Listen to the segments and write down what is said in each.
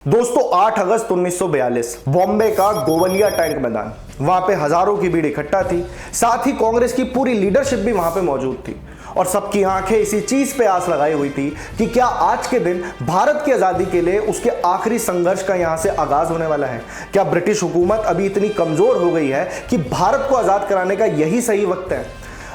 दोस्तों 8 अगस्त 1942 बॉम्बे का गोवलिया टैंक मैदान, वहां पे हजारों की भीड़ इकट्ठा थी। साथ ही कांग्रेस की पूरी लीडरशिप भी वहां पे मौजूद थी और सबकी आंखें इसी चीज पे आस लगाई हुई थी कि क्या आज के दिन भारत की आजादी के लिए उसके आखिरी संघर्ष का यहां से आगाज होने वाला है। क्या ब्रिटिश हुकूमत अभी इतनी कमजोर हो गई है कि भारत को आजाद कराने का यही सही वक्त है।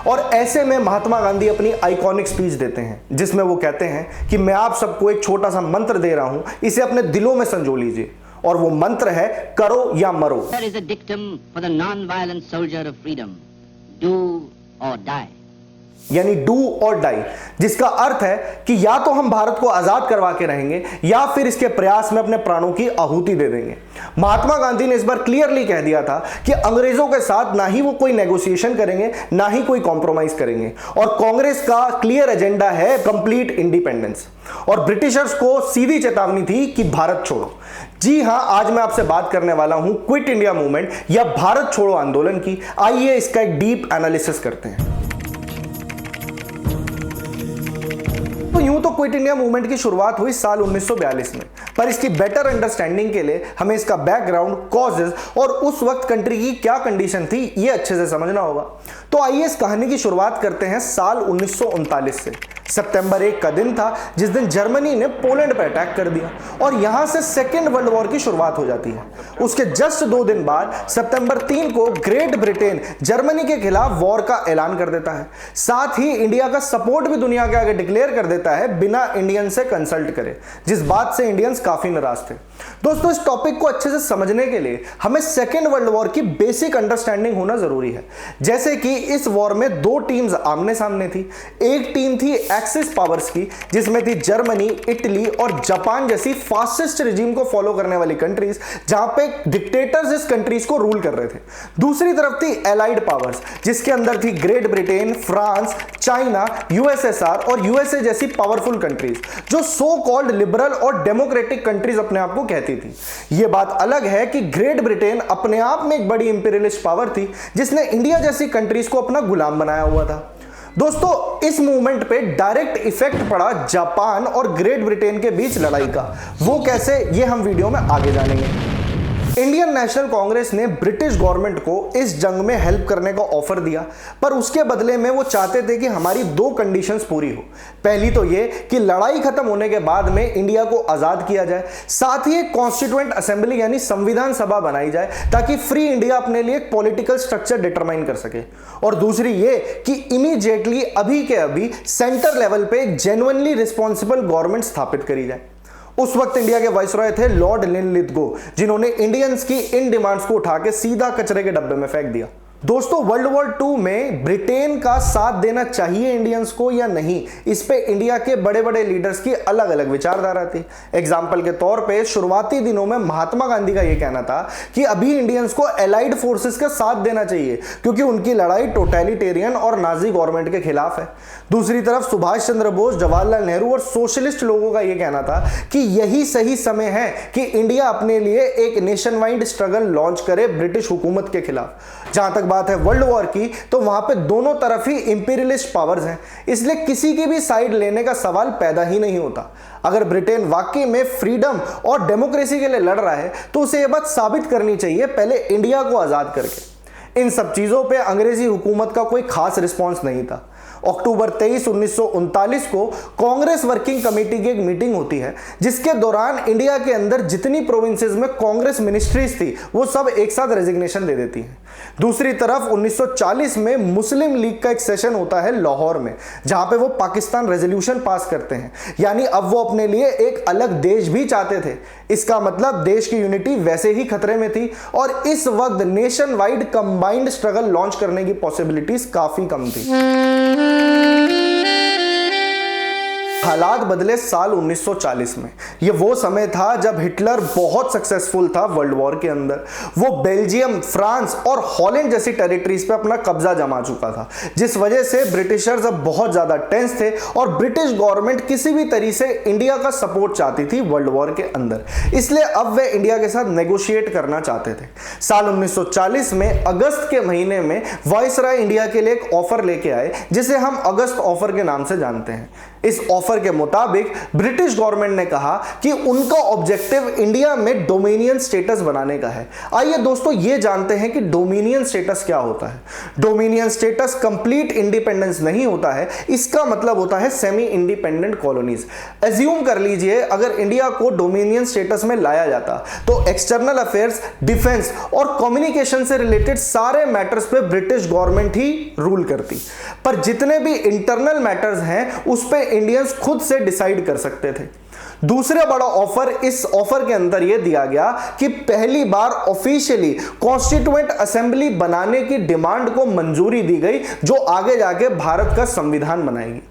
और ऐसे में महात्मा गांधी अपनी आइकॉनिक स्पीच देते हैं जिसमें वो कहते हैं कि मैं आप सबको एक छोटा सा मंत्र दे रहा हूं, इसे अपने दिलों में संजो लीजिए और वो मंत्र है करो या मरो। There is a dictum for the non-violent soldier of freedom: do or die. यानी डू और डाई, जिसका अर्थ है कि या तो हम भारत को आजाद करवा के रहेंगे या फिर इसके प्रयास में अपने प्राणों की आहुति दे देंगे। महात्मा गांधी ने इस बार क्लियरली कह दिया था कि अंग्रेजों के साथ ना ही वो कोई नेगोशिएशन करेंगे ना ही कोई कॉम्प्रोमाइज करेंगे और कांग्रेस का क्लियर एजेंडा है कंप्लीट इंडिपेंडेंस। और ब्रिटिशर्स को सीधी चेतावनी थी कि भारत छोड़ो। जी हां, आज मैं आपसे बात करने वाला हूं क्विट इंडिया मूवमेंट या भारत छोड़ो आंदोलन की। आइए इसका एक डीप एनालिसिस करते हैं। तो यूं तो क्विट इंडिया मूवमेंट की शुरुआत हुई साल 1942 में, पर इसकी बेटर अंडरस्टैंडिंग के लिए हमें इसका बैकग्राउंड, कॉजेज और उस वक्त कंट्री की क्या कंडीशन थी ये अच्छे से समझना होगा। तो आइए इस कहानी की शुरुआत करते हैं साल 1939 से। सितंबर 1 का दिन था जिस दिन जर्मनी ने पोलैंड पर अटैक कर दिया और यहां से सेकेंड वर्ल्ड वॉर की शुरुआत हो जाती है। उसके जस्ट 2 दिन बाद सितंबर 3 को ग्रेट ब्रिटेन जर्मनी के खिलाफ वॉर का ऐलान कर देता है। साथ ही इंडिया का सपोर्ट भी दुनिया के आगे डिक्लेयर कर देता है बिना इंडियन से कंसल्ट करे, जिस बात से इंडियंस काफी नाराज थे। दोस्तों, इस टॉपिक को अच्छे से समझने के लिए हमें सेकेंड वर्ल्ड वॉर की बेसिक अंडरस्टैंडिंग होना जरूरी है। जैसे कि इस वॉर में 2 टीम्स आमने सामने थी। एक टीम थी एक्सिस पावर्स की, जिसमें थी जर्मनी, इटली और जापान जैसी फासिस्ट रिजीम को फॉलो करने वाली कंट्रीज, जहां पे डिक्टेटर्स इस कंट्रीज को रूल कर रहे थे। दूसरी तरफ थी एलाइड पावर्स, जिसके अंदर थी great Britain, France, China, USSR और यूएसए जैसी पावरफुल कंट्रीज, जो सो कॉल्ड लिबरल और डेमोक्रेटिक कंट्रीज अपने आप को कहती थी। यह बात अलग है कि ग्रेट ब्रिटेन अपने आप में एक बड़ी इंपीरियलिस्ट पावर थी, जिसने इंडिया जैसी कंट्रीज को अपना गुलाम बनाया हुआ था। दोस्तों, इस मूवमेंट पे डायरेक्ट इफेक्ट पड़ा जापान और ग्रेट ब्रिटेन के बीच लड़ाई का। वो कैसे, ये हम वीडियो में आगे जानेंगे। इंडियन नेशनल कांग्रेस ने ब्रिटिश गवर्नमेंट को इस जंग में हेल्प करने का ऑफर दिया, पर उसके बदले में वो चाहते थे कि हमारी 2 कंडीशंस पूरी हो। पहली तो ये कि लड़ाई खत्म होने के बाद में इंडिया को आजाद किया जाए, साथ ही एक कॉन्स्टिट्यूएंट असेंबली यानी संविधान सभा बनाई जाए ताकि फ्री इंडिया अपने लिए एक पॉलिटिकल स्ट्रक्चर डिटरमाइन कर सके। और दूसरी ये कि इमीडिएटली अभी के अभी सेंटर लेवल पे एक जेन्युइनली रिस्पॉन्सिबल गवर्नमेंट स्थापित करी जाए। उस वक्त इंडिया के वाइसरॉय थे लॉर्ड लिनलिथगो, जिन्होंने इंडियंस की इन डिमांड्स को उठा के सीधा कचरे के डब्बे में फेंक दिया। दोस्तों, वर्ल्ड वॉर 2 में ब्रिटेन का साथ देना चाहिए इंडियंस को या नहीं, इस पे इंडिया के बड़े बड़े लीडर्स की अलग अलग विचारधारा थी। एग्जाम्पल के तौर पे शुरुआती दिनों में महात्मा गांधी का यह कहना था कि अभी इंडियंस को एलाइड फोर्सेस का साथ देना चाहिए क्योंकि उनकी लड़ाई टोटलिटेरियन और नाजी गवर्नमेंट के खिलाफ है। दूसरी तरफ सुभाष चंद्र बोस, जवाहरलाल नेहरू और सोशलिस्ट लोगों का यह कहना था कि यही सही समय है कि इंडिया अपने लिए एक नेशन वाइड स्ट्रगल लॉन्च करे ब्रिटिश हुकूमत के खिलाफ। जहां तक बात है वर्ल्ड वॉर की, तो वहां पे दोनों तरफ ही इंपीरियलिस्ट पावर्स हैं, इसलिए किसी की भी साइड लेने का सवाल पैदा ही नहीं होता। अगर ब्रिटेन वाकई में फ्रीडम और डेमोक्रेसी के लिए लड़ रहा है तो उसे यह बात साबित करनी चाहिए पहले इंडिया को आजाद करके। इन सब चीजों पे अंग्रेजी हुकूमत का कोई खास रिस्पॉन्स नहीं था। अक्टूबर 23, 1939 को कांग्रेस वर्किंग कमेटी की एक मीटिंग होती है, जिसके दौरान इंडिया के अंदर जितनी प्रोविंसेस में कांग्रेस मिनिस्ट्रीज थी वो सब एक साथ रेजिग्नेशन दे देती हैं। दूसरी तरफ 1940 में मुस्लिम लीग का एक सेशन होता है लाहौर में, जहां पे वो पाकिस्तान रेजोल्यूशन पास करते हैं, यानी अब वो अपने लिए एक अलग देश भी चाहते थे। इसका मतलब देश की यूनिटी वैसे ही खतरे में थी और इस वक्त nation wide combined struggle launch करने की पॉसिबिलिटीज काफी कम थी। हालात बदले साल 1940 में। यह वो समय था जब हिटलर बहुत सक्सेसफुल था वर्ल्ड वॉर के अंदर। वो बेल्जियम, फ्रांस और हॉलैंड जैसी टेरिटरीज पे अपना कब्जा जमा चुका था, जिस वजह से ब्रिटिशर्स अब बहुत ज्यादा टेंस थे और ब्रिटिश गवर्नमेंट किसी भी तरीके से इंडिया का सपोर्ट चाहती थी वर्ल्ड वॉर के अंदर, इसलिए अब वे इंडिया के साथ नेगोशिएट करना चाहते थे। साल 1940 में अगस्त के महीने में वाइसराय इंडिया के लिए एक ऑफर लेके आए, जिसे हम अगस्त ऑफर के नाम से जानते हैं। इस ऑफर के मुताबिक ब्रिटिश गवर्नमेंट ने कहा कि उनका ऑब्जेक्टिव इंडिया में डोमिनियन स्टेटस बनाने का है। आइए दोस्तों ये जानते हैं कि डोमिनियन स्टेटस क्या होता है। डोमिनियन स्टेटस कंप्लीट इंडिपेंडेंस नहीं होता है, इसका मतलब होता है सेमी इंडिपेंडेंट कॉलोनीज। एज्यूम कर लीजिए अगर इंडिया को डोमिनियन स्टेटस में लाया जाता तो एक्सटर्नल अफेयर्स, डिफेंस और कम्युनिकेशन से रिलेटेड सारे मैटर्स पे ब्रिटिश गवर्नमेंट ही रूल करती, पर जितने भी इंटरनल मैटर्स हैं उस पे इंडियंस खुद से डिसाइड कर सकते थे। दूसरा बड़ा ऑफर, इस ऑफर के अंदर यह दिया गया कि पहली बार ऑफिशियली कॉन्स्टिट्यूएंट असेंबली बनाने की डिमांड को मंजूरी दी गई जो आगे जाके भारत का संविधान बनाएगी।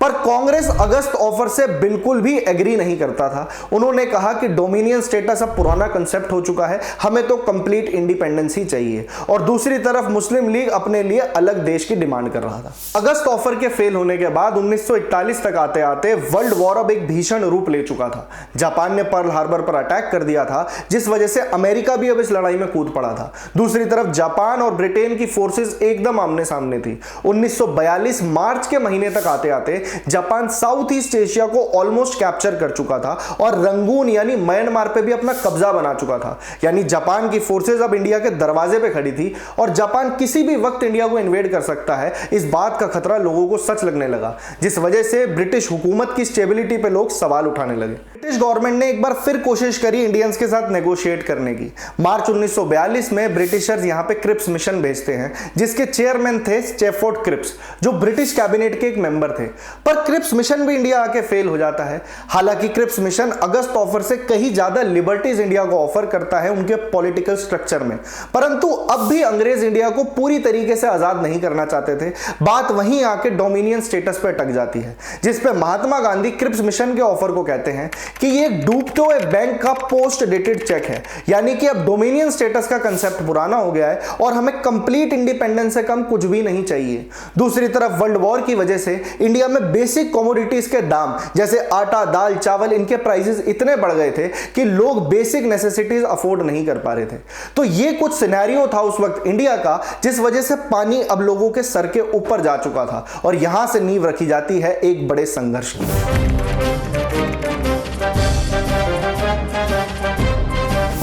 पर कांग्रेस अगस्त ऑफर से बिल्कुल भी एग्री नहीं करता था। उन्होंने कहा कि डोमिनियन स्टेटस अब पुराना कंसेप्ट हो चुका है, हमें तो कंप्लीट इंडिपेंडेंस ही चाहिए। और दूसरी तरफ मुस्लिम लीग अपने लिए अलग देश की डिमांड कर रहा था। अगस्त ऑफर के फेल होने के बाद 1941 तक आते आते वर्ल्ड वॉर अब एक भीषण रूप ले चुका था। जापान ने पर्ल हार्बर पर अटैक कर दिया था, जिस वजह से अमेरिका भी अब इस लड़ाई में कूद पड़ा था। दूसरी तरफ जापान और ब्रिटेन की फोर्सेस एकदम आमने सामने थी। 1942 मार्च के महीने तक आते आते जापान साउथ ईस्ट एशिया को ऑलमोस्ट कैप्चर कर चुका था और रंगून यानी म्यांमार पे भी अपना कब्जा बना चुका था। यानी जापान की फोर्सेस अब इंडिया के दरवाजे पे खड़ी थी और जापान किसी भी वक्त इंडिया को इन्वेड कर सकता है, इस बात का खतरा लोगों को सच लगने लगा, जिस वजह से ब्रिटिश हुकूमत की स्टेबिलिटी पे लोग सवाल उठाने लगे। ब्रिटिश गवर्नमेंट ने एक बार फिर कोशिश करी इंडियंस के साथ नेगोशिएट करने की। मार्च 1942 में ब्रिटिशर्स यहां पे क्रिप्स मिशन भेजते हैं, जिसके चेयरमैन थे स्टैफोर्ड क्रिप्स, जो ब्रिटिश कैबिनेट के एक मेंबर थे। पर क्रिप्स मिशन भी इंडिया आके फेल हो जाता है। हालांकि क्रिप्स मिशन अगस्त ऑफर से कहीं ज्यादा लिबर्टीज इंडिया को ऑफर करता है उनके पॉलिटिकल स्ट्रक्चर में, परंतु अब भी अंग्रेज इंडिया को पूरी तरीके से आजाद नहीं करना चाहते थे। बात वहीं आके डोमिनियन स्टेटस पर अटक जाती है, जिसपे महात्मा गांधी क्रिप्स मिशन के ऑफर को कहते हैं कि ये डूबते हुए बैंक का पोस्ट डेटेड चेक है, यानी कि अब डोमिनियन स्टेटस का कंसेप्ट पुराना हो गया है और हमें कंप्लीट इंडिपेंडेंस से कम कुछ भी नहीं चाहिए। दूसरी तरफ वर्ल्ड वॉर की वजह से इंडिया में बेसिक कमोडिटीज के दाम जैसे आटा, दाल, चावल, इनके प्राइसेस इतने बढ़ गए थे कि लोग बेसिक नेसेसिटीज अफोर्ड नहीं कर पा रहे थे। तो ये कुछ सिनेरियो था उस वक्त इंडिया का, जिस वजह से पानी अब लोगों के सर के ऊपर जा चुका था और यहां से नींव रखी जाती है एक बड़े संघर्ष की।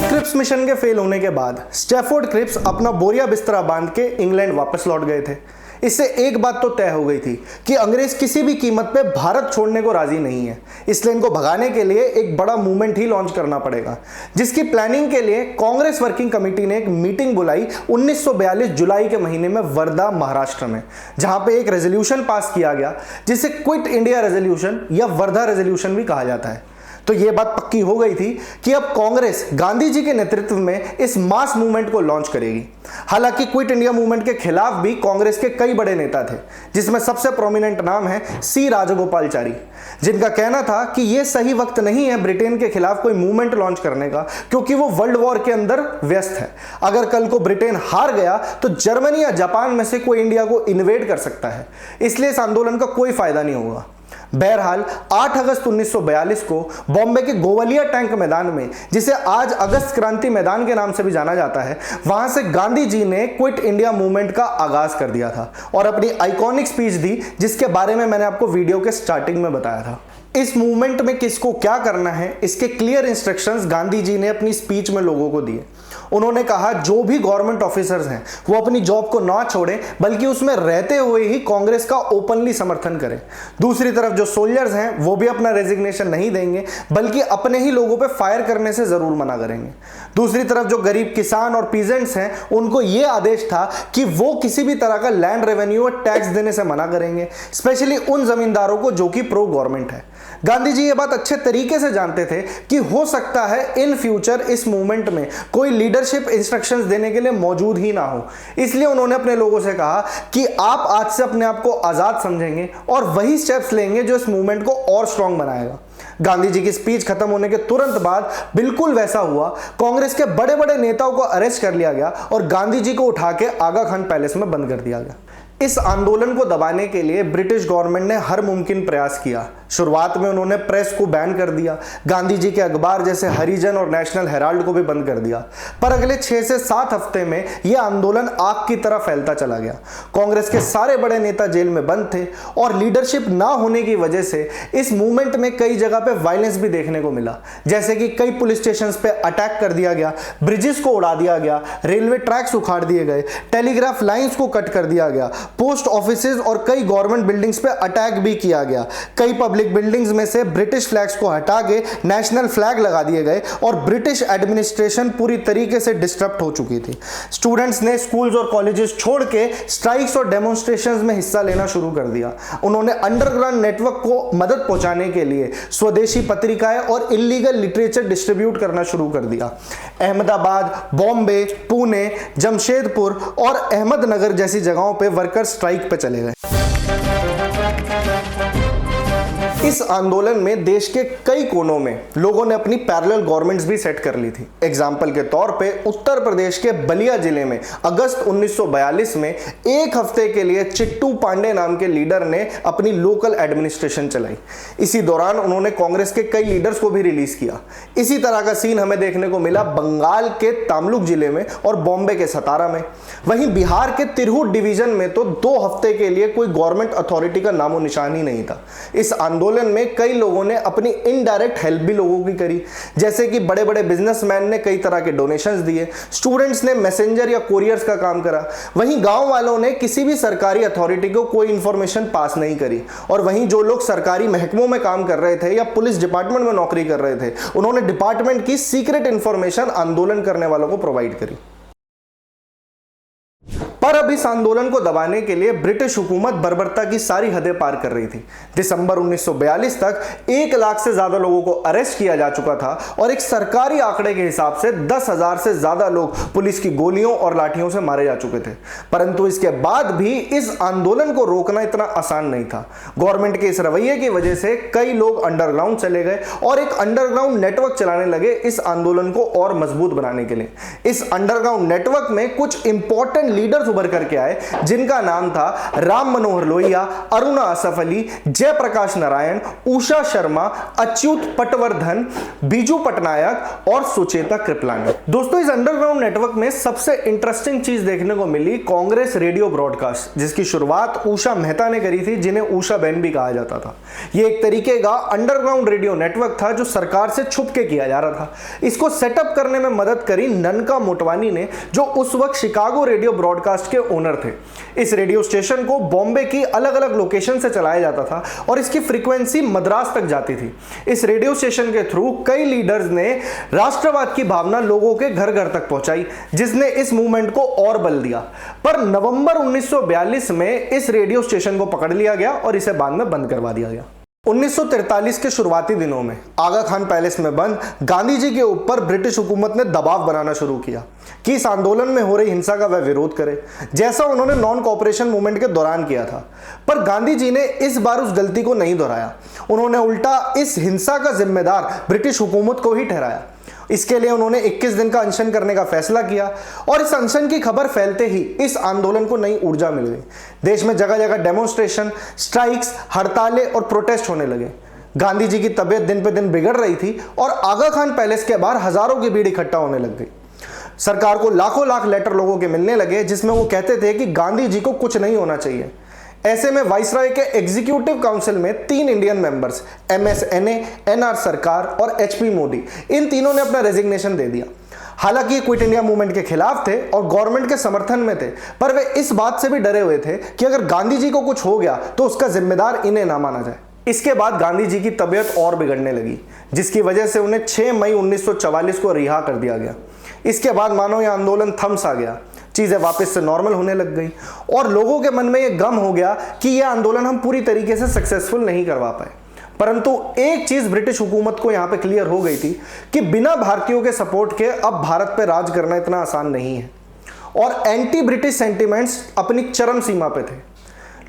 क्रिप्स मिशन के फेल होने के बाद स्टैफोर्ड क्रिप्स अपना बोरिया बिस्तरा बांध के इंग्लैंड वापस लौट गए थे। इससे एक बात तो तय हो गई थी कि अंग्रेज किसी भी कीमत पे भारत छोड़ने को राजी नहीं है, इसलिए इनको भगाने के लिए एक बड़ा मूवमेंट ही लॉन्च करना पड़ेगा, जिसकी प्लानिंग के लिए कांग्रेस वर्किंग कमेटी ने एक मीटिंग बुलाई 1942 जुलाई के महीने में वर्धा, महाराष्ट्र में, जहां पे एक रेजोल्यूशन पास किया गया जिसे क्विट इंडिया रेजोल्यूशन या वर्धा रेजोल्यूशन भी कहा जाता है। तो यह बात पक्की हो गई थी कि अब कांग्रेस गांधी जी के नेतृत्व में इस मास मूवमेंट को लॉन्च करेगी। हालांकि क्विट इंडिया मूवमेंट के खिलाफ भी कांग्रेस के कई बड़े नेता थे, जिसमें सबसे प्रोमिनेंट नाम है सी राजगोपालचारी, जिनका कहना था कि यह सही वक्त नहीं है ब्रिटेन के खिलाफ कोई मूवमेंट लॉन्च करने का, क्योंकि वो वर्ल्ड वॉर के अंदर व्यस्त है। अगर कल को ब्रिटेन हार गया तो जर्मनी या जापान में से कोई इंडिया को इन्वेड कर सकता है, इसलिए इस आंदोलन का कोई फायदा नहीं होगा। बहरहाल 8 अगस्त 1942 को बॉम्बे के गोवालिया टैंक मैदान में, जिसे आज अगस्त क्रांति मैदान के नाम से भी जाना जाता है, वहां से गांधी जी ने क्विट इंडिया मूवमेंट का आगाज कर दिया था और अपनी आइकॉनिक स्पीच दी, जिसके बारे में मैंने आपको वीडियो के स्टार्टिंग में बताया था। इस मूवमेंट में किसको क्या करना है, इसके क्लियर इंस्ट्रक्शंस गांधी जी ने अपनी स्पीच में लोगों को दिए। उन्होंने कहा जो भी गवर्नमेंट ऑफिसर्स हैं वो अपनी जॉब को ना छोड़ें, बल्कि उसमें रहते हुए ही कांग्रेस का ओपनली समर्थन करें। दूसरी तरफ जो सोल्जर्स हैं वो भी अपना रेजिग्नेशन नहीं देंगे, बल्कि अपने ही लोगों पे फायर करने से जरूर मना करेंगे। दूसरी तरफ जो गरीब किसान और पीजेंट्स हैं उनको ये आदेश था कि वो किसी भी तरह का लैंड रेवेन्यू और टैक्स देने से मना करेंगे, स्पेशली उन जमींदारों को जो कि प्रो गवर्नमेंट है। गांधी जी ये बात अच्छे तरीके से जानते थे कि हो सकता है इन फ्यूचर इस मूवमेंट में कोई लीडरशिप इंस्ट्रक्शंस देने के लिए मौजूद ही ना हो, इसलिए उन्होंने अपने लोगों से कहा कि आप आज से अपने आप को आजाद समझेंगे और वही स्टेप्स लेंगे जो इस मूवमेंट को और स्ट्रांग बनाएगा। गांधी जी की स्पीच खत्म होने के तुरंत बाद बिल्कुल वैसा हुआ। कांग्रेस के बड़े बड़े नेताओं को अरेस्ट कर लिया गया और गांधी जी को उठा के आगा खान पैलेस में बंद कर दिया गया। इस आंदोलन को दबाने के लिए ब्रिटिश गवर्नमेंट ने हर मुमकिन प्रयास किया, शुरुआत में उन्होंने प्रेस को बैन कर दिया, गांधी जी के अखबार जैसे हरिजन और नेशनल हेराल्ड को भी बंद कर दिया। पर अगले 6 से 7 हफ्ते में यह आंदोलन आग की तरह फैलता चला गया। कांग्रेस के सारे बड़े नेता जेल में बंद थे और लीडरशिप ना होने की वजह से इस मूवमेंट में कई जगह पे वायलेंस भी देखने को मिला, जैसे कि कई पुलिस स्टेशंस पे अटैक कर दिया गया, ब्रिजेस को उड़ा दिया गया, रेलवे ट्रैक्स उखाड़ दिए गए, टेलीग्राफ लाइंस को कट कर दिया गया, पोस्ट ऑफिसेज और कई गवर्नमेंट बिल्डिंग्स पे अटैक भी किया गया। कई पब्लिक बिल्डिंग्स में से ब्रिटिश फ्लैग्स को हटा के नेशनल फ्लैग लगा दिए गए और ब्रिटिश एडमिनिस्ट्रेशन पूरी तरीके से डिस्टर्ब हो चुकी थी। स्टूडेंट्स ने स्कूल्स और कॉलेजेस छोड़ के स्ट्राइक्स और डेमोन्स्ट्रेशंस में हिस्सा लेना शुरू कर दिया। उन्होंने अंडरग्राउंड नेटवर्क को मदद पहुंचाने के लिए स्वदेशी पत्रिकाएं और इलीगल लिटरेचर डिस्ट्रीब्यूट करना शुरू कर दिया। अहमदाबाद, बॉम्बे, पुणे, जमशेदपुर और अहमदनगर जैसी जगहों पे वर्कर्स स्ट्राइक पे चले गए। इस आंदोलन में देश के कई कोनों में लोगों ने अपनी पैरेलल गवर्नमेंट्स भी सेट कर ली थी। एग्जाम्पल के तौर पे उत्तर प्रदेश के बलिया जिले में अगस्त 1942 में एक हफ्ते के लिए चिट्टू पांडे नाम के लीडर ने अपनी लोकल एडमिनिस्ट्रेशन चलाई। इसी दौरान उन्होंने कांग्रेस के कई लीडर्स को भी रिलीज किया। इसी तरह का सीन हमें देखने को मिला बंगाल के तामलुक जिले में और बॉम्बे के सतारा में। वहीं बिहार के तिरहुत डिवीजन में तो 2 हफ्ते के लिए कोई गवर्नमेंट अथॉरिटी का नामो निशान ही नहीं था। इस आंदोलन में कई लोगों ने अपनी इनडायरेक्ट हेल्प भी लोगों की करी, जैसे कि बड़े बड़े बिजनेसमैन ने कई तरह के डोनेशंस दिए, स्टूडेंट्स ने मैसेंजर या कोरियर्स का काम करा, वहीं गांव वालों ने किसी भी सरकारी अथॉरिटी को कोई इंफॉर्मेशन पास नहीं करी, और वहीं जो लोग सरकारी महकमों में काम कर रहे थे या पुलिस डिपार्टमेंट में नौकरी कर रहे थे, उन्होंने डिपार्टमेंट की सीक्रेट इंफॉर्मेशन आंदोलन करने वालों को प्रोवाइड करी। पर अब इस आंदोलन को दबाने के लिए ब्रिटिश हुकूमत बर्बरता की सारी हदें पार कर रही थी। दिसंबर 1942 तक 1 लाख से ज्यादा लोगों को अरेस्ट किया जा चुका था और एक सरकारी आंकड़े के हिसाब से 10,000 से ज्यादा लोग पुलिस की गोलियों और लाठियों से मारे जा चुके थे। परंतु इसके बाद भी इस आंदोलन को रोकना इतना आसान नहीं था। गवर्नमेंट के इस रवैये की वजह से कई लोग अंडरग्राउंड चले गए और एक अंडरग्राउंड नेटवर्क चलाने लगे इस आंदोलन को और मजबूत बनाने के लिए। इस अंडरग्राउंड नेटवर्क में कुछ इंपॉर्टेंट लीडर्स उभर करके आए, जिनका नाम था राम मनोहर लोहिया, अरुणा असफ अली, जयप्रकाश नारायण, उषा शर्मा, अच्युत पटवर्धन, बीजू पटनायक और सुचेता कृपलानी। दोस्तों, इस अंडरग्राउंड नेटवर्क में सबसे इंटरेस्टिंग चीज देखने को मिली कांग्रेस रेडियो ब्रॉडकास्ट, जिसकी शुरुआत उषा मेहता ने करी थी, जिन्हें उषा बहन भी कहा जाता था। यह एक तरीके का अंडरग्राउंड रेडियो नेटवर्क था जो सरकार से छुप के किया जा रहा था। इसको सेटअप करने में मदद करी ननका मोटवानी ने, जो उस वक्त शिकागो रेडियो ब्रॉडकास्ट के ओनर थे। इस रेडियो स्टेशन को बॉम्बे की अलग अलग लोकेशन से चलाया जाता था और इसकी फ्रीक्वेंसी मद्रास तक जाती थी। इस रेडियो स्टेशन के थ्रू कई लीडर्स ने राष्ट्रवाद की भावना लोगों के घर घर तक पहुंचाई, जिसने इस मूवमेंट को और बल दिया। पर नवंबर 1942 में इस रेडियो स्टेशन को पकड़ लिया गया और इसे बाद में बंद करवा दिया गया। 1943 के शुरुआती दिनों में आगा खान पैलेस में बंद गांधी जी के ऊपर ब्रिटिश हुकूमत ने दबाव बनाना शुरू किया कि इस आंदोलन में हो रही हिंसा का वह विरोध करे, जैसा उन्होंने नॉन कोऑपरेशन मूवमेंट के दौरान किया था। पर गांधी जी ने इस बार उस गलती को नहीं दोहराया। उन्होंने उल्टा इस हिंसा का जिम्मेदार ब्रिटिश हुकूमत को ही ठहराया। इसके लिए उन्होंने 21 दिन का अनशन करने का फैसला किया और इस अनशन की खबर फैलते ही इस आंदोलन को नई ऊर्जा मिल गई। देश में जगह जगह डेमोन्स्ट्रेशन, स्ट्राइक्स, हड़तालें और प्रोटेस्ट होने लगे। गांधी जी की तबीयत दिन पे दिन बिगड़ रही थी और आगा खान पैलेस के बाहर हजारों की भीड़ इकट्ठा होने लग गई। सरकार को लाखों लाख लेटर लोगों के मिलने लगे, जिसमें वो कहते थे कि गांधी जी को कुछ नहीं होना चाहिए। ऐसे में वाइसराय के एग्जीक्यूटिव काउंसिल में 3 इंडियन मेंबर्स, MS एने, NR सरकार और HP मोदी, इन तीनों ने अपना रेजिग्नेशन दे दिया। हालांकि ये क्विट इंडिया मूवमेंट के खिलाफ थे और गवर्नमेंट के समर्थन में थे, पर वे इस बात से भी डरे हुए थे कि अगर गांधी जी को कुछ हो गया तो उसका जिम्मेदार इन्हें ना माना जाए। इसके बाद गांधी जी की तबीयत और बिगड़ने लगी, जिसकी वजह से उन्हें 6 मई 1944 को रिहा कर दिया गया। इसके बाद मानो यह आंदोलन थम सा गया, चीजें वापस से नॉर्मल होने लग गई और लोगों के मन में यह गम हो गया कि यह आंदोलन हम पूरी तरीके से सक्सेसफुल नहीं करवा पाए। परंतु एक चीज ब्रिटिश हुकूमत को यहां पे क्लियर हो गई थी कि बिना भारतीयों के सपोर्ट के अब भारत पे राज करना इतना आसान नहीं है और एंटी ब्रिटिश सेंटिमेंट्स अपनी चरम सीमा पे थे।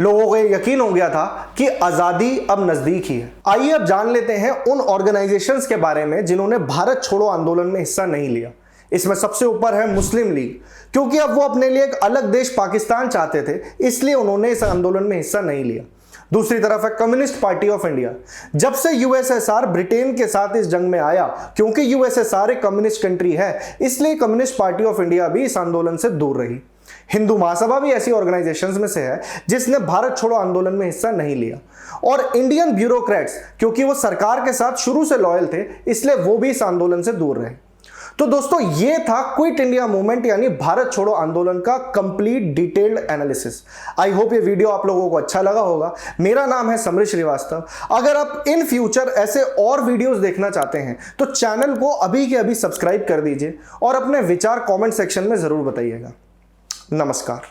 लोगों को यकीन हो गया था कि आजादी अब नजदीक ही है। आइए अब जान लेते हैं उन ऑर्गेनाइजेशंस के बारे में जिन्होंने भारत छोड़ो आंदोलन में हिस्सा नहीं लिया। इसमें सबसे ऊपर है मुस्लिम लीग, क्योंकि अब वो अपने लिए एक अलग देश पाकिस्तान चाहते थे, इसलिए उन्होंने इस आंदोलन में हिस्सा नहीं लिया। दूसरी तरफ है कम्युनिस्ट पार्टी ऑफ इंडिया। जब से यूएसएसआर ब्रिटेन के साथ इस जंग में आया, क्योंकि यूएसएसआर एक कम्युनिस्ट कंट्री है, इसलिए कम्युनिस्ट पार्टी ऑफ इंडिया भी इस आंदोलन से दूर रही। हिंदू महासभा भी ऐसी ऑर्गेनाइजेशंस में से है जिसने भारत छोड़ो आंदोलन में हिस्सा नहीं लिया। और इंडियन ब्यूरोक्रेट्स, क्योंकि वो सरकार के साथ शुरू से लॉयल थे, इसलिए वो भी इस आंदोलन से दूर रहे। तो दोस्तों, ये था क्विट इंडिया मूवमेंट यानी भारत छोड़ो आंदोलन का complete detailed analysis. I hope ये वीडियो आप लोगों को अच्छा लगा होगा। मेरा नाम है समर श्रीवास्तव। अगर आप इन फ्यूचर ऐसे और वीडियोस देखना चाहते हैं तो चैनल को अभी के अभी सब्सक्राइब कर दीजिए और अपने विचार कमेंट सेक्शन में जरूर बताइएगा। नमस्कार।